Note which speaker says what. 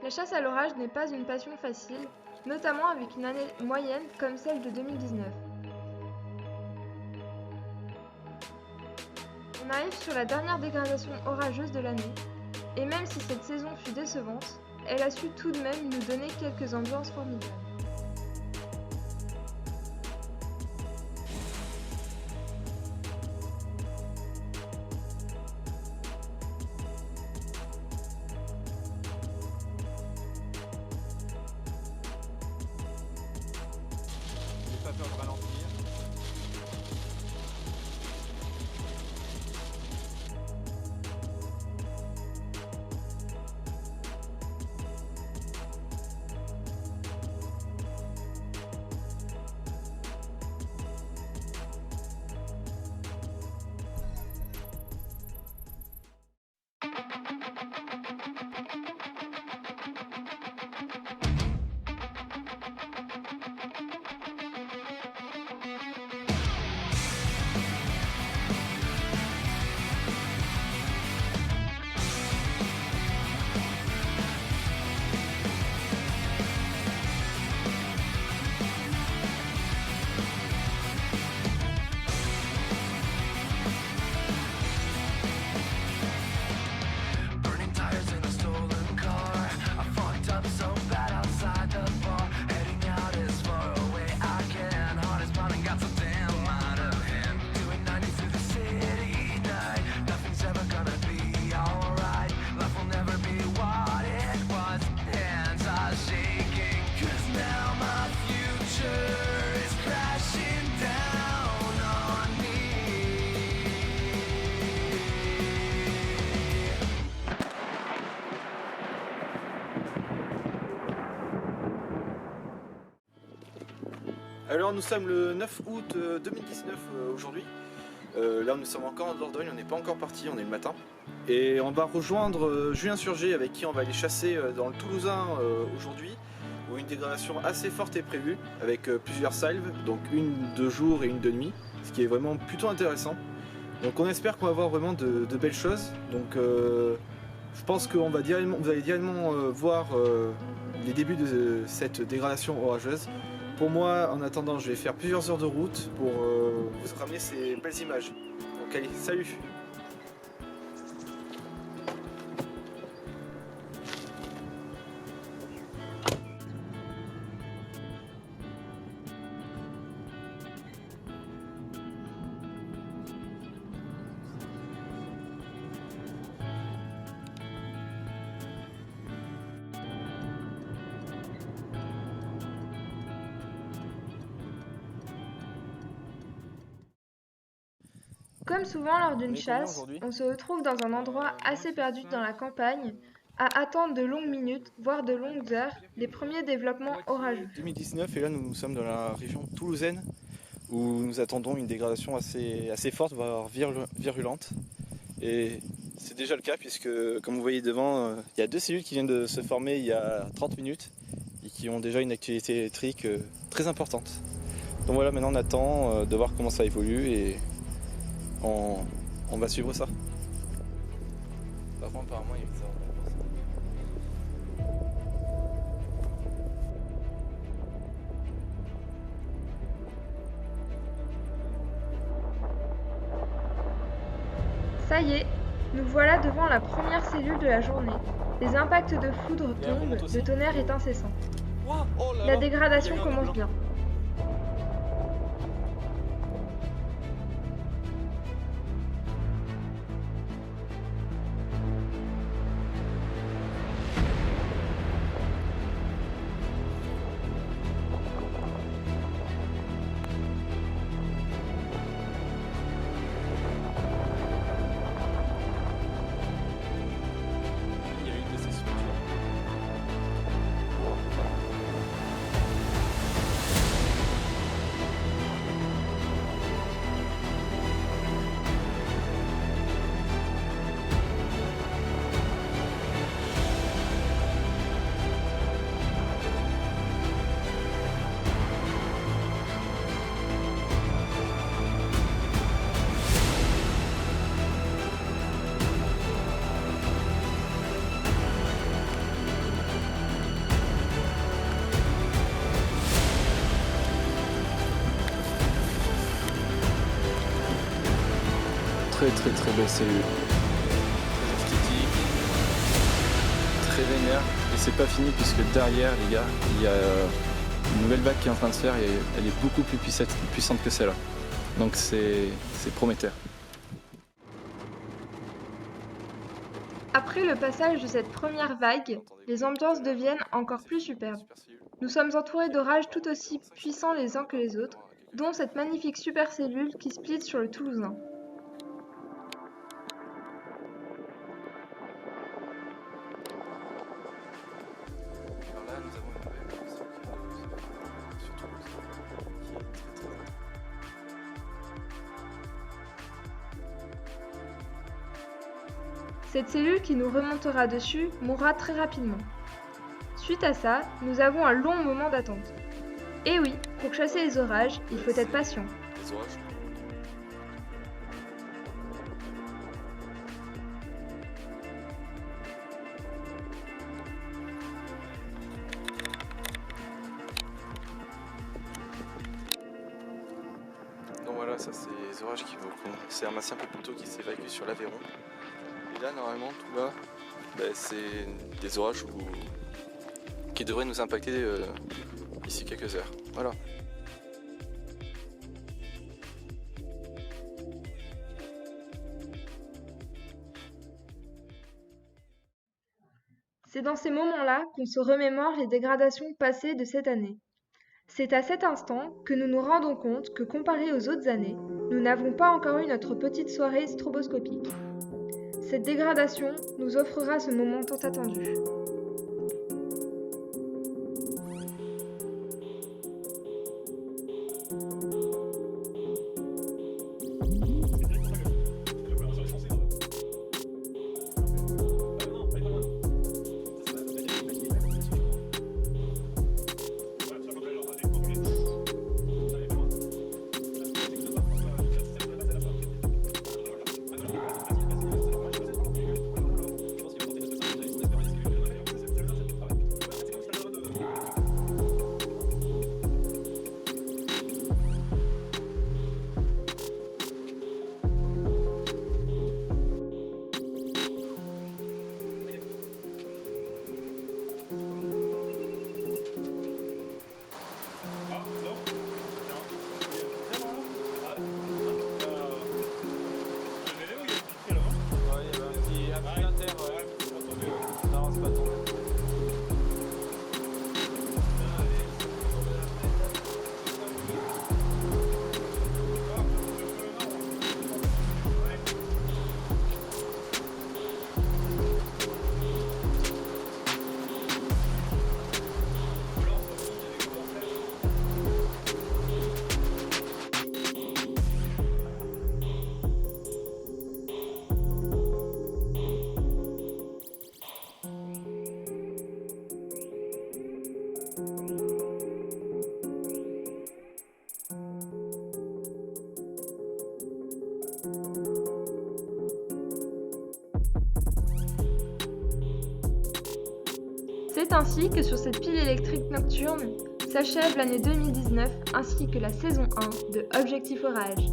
Speaker 1: La chasse à l'orage n'est pas une passion facile, notamment avec une année moyenne comme celle de 2019. On arrive sur la dernière dégradation orageuse de l'année, et même si cette saison fut décevante, elle a su tout de même nous donner quelques ambiances formidables.
Speaker 2: J'ai pas peur de ralentir.
Speaker 3: Alors nous sommes le 9 août 2019 aujourd'hui. Là nous sommes encore en Dordogne, on n'est pas encore parti, on est le matin. Et on va rejoindre Julien Surgé avec qui on va aller chasser dans le Toulousain aujourd'hui, où une dégradation assez forte est prévue, avec plusieurs salves, donc une de jour et une de nuit, ce qui est vraiment plutôt intéressant. Donc on espère qu'on va voir vraiment de belles choses. Donc je pense qu'on va vous allez directement voir les débuts de cette dégradation orageuse. Pour moi, en attendant, je vais faire plusieurs heures de route pour vous ramener ces belles images. Donc allez, salut!
Speaker 1: Comme souvent lors
Speaker 3: On
Speaker 1: d'une
Speaker 3: est combien
Speaker 1: chasse,
Speaker 3: aujourd'hui ?
Speaker 1: on se retrouve dans un endroit assez perdu dans la campagne, à attendre de longues minutes, voire de longues heures, les premiers développements orageux.
Speaker 3: 2019 et là nous sommes dans la région toulousaine où nous attendons une dégradation assez forte, voire virulente. Et c'est déjà le cas puisque comme vous voyez devant, il y a deux cellules qui viennent de se former il y a 30 minutes et qui ont déjà une activité électrique très importante. Donc voilà, maintenant on attend de voir comment ça évolue et on va suivre ça. Par contre apparemment il y a des arbres.
Speaker 1: Ça y est, nous voilà devant la première cellule de la journée. Les impacts de foudre tombent, le tonnerre est incessant. La dégradation commence bien.
Speaker 3: Il y a une de ces structures.
Speaker 4: très belle cellule. Très esthétique, très vénère. Et c'est pas fini puisque derrière les gars, il y a une nouvelle vague qui est en train de se faire et elle est beaucoup plus puissante que celle-là. Donc c'est prometteur.
Speaker 1: Après le passage de cette première vague, les ambiances deviennent encore plus superbes. Nous sommes entourés d'orages tout aussi puissants les uns que les autres, dont cette magnifique supercellule qui split sur le Toulousain.
Speaker 3: Alors là, nous avons une nouvelle sur Toulouse, qui est très très
Speaker 1: Cette cellule qui nous remontera dessus mourra très rapidement. Suite à ça, nous avons un long moment d'attente. Et oui, pour chasser les orages, il faut être patient.
Speaker 3: Les orages. Donc voilà, ça c'est les orages qui vont commencer à amasser un peu plus tôt, qui s'évacuent sur l'Aveyron. Et là, normalement, tout là, c'est des orages qui devraient nous impacter d'ici quelques heures. Voilà.
Speaker 1: C'est dans ces moments-là qu'on se remémore les dégradations passées de cette année. C'est à cet instant que nous nous rendons compte que comparé aux autres années, nous n'avons pas encore eu notre petite soirée stroboscopique. Cette dégradation nous offrira ce moment tant attendu. C'est ainsi que sur cette pile électrique nocturne s'achève l'année 2019 ainsi que la saison 1 de Objectif Orage.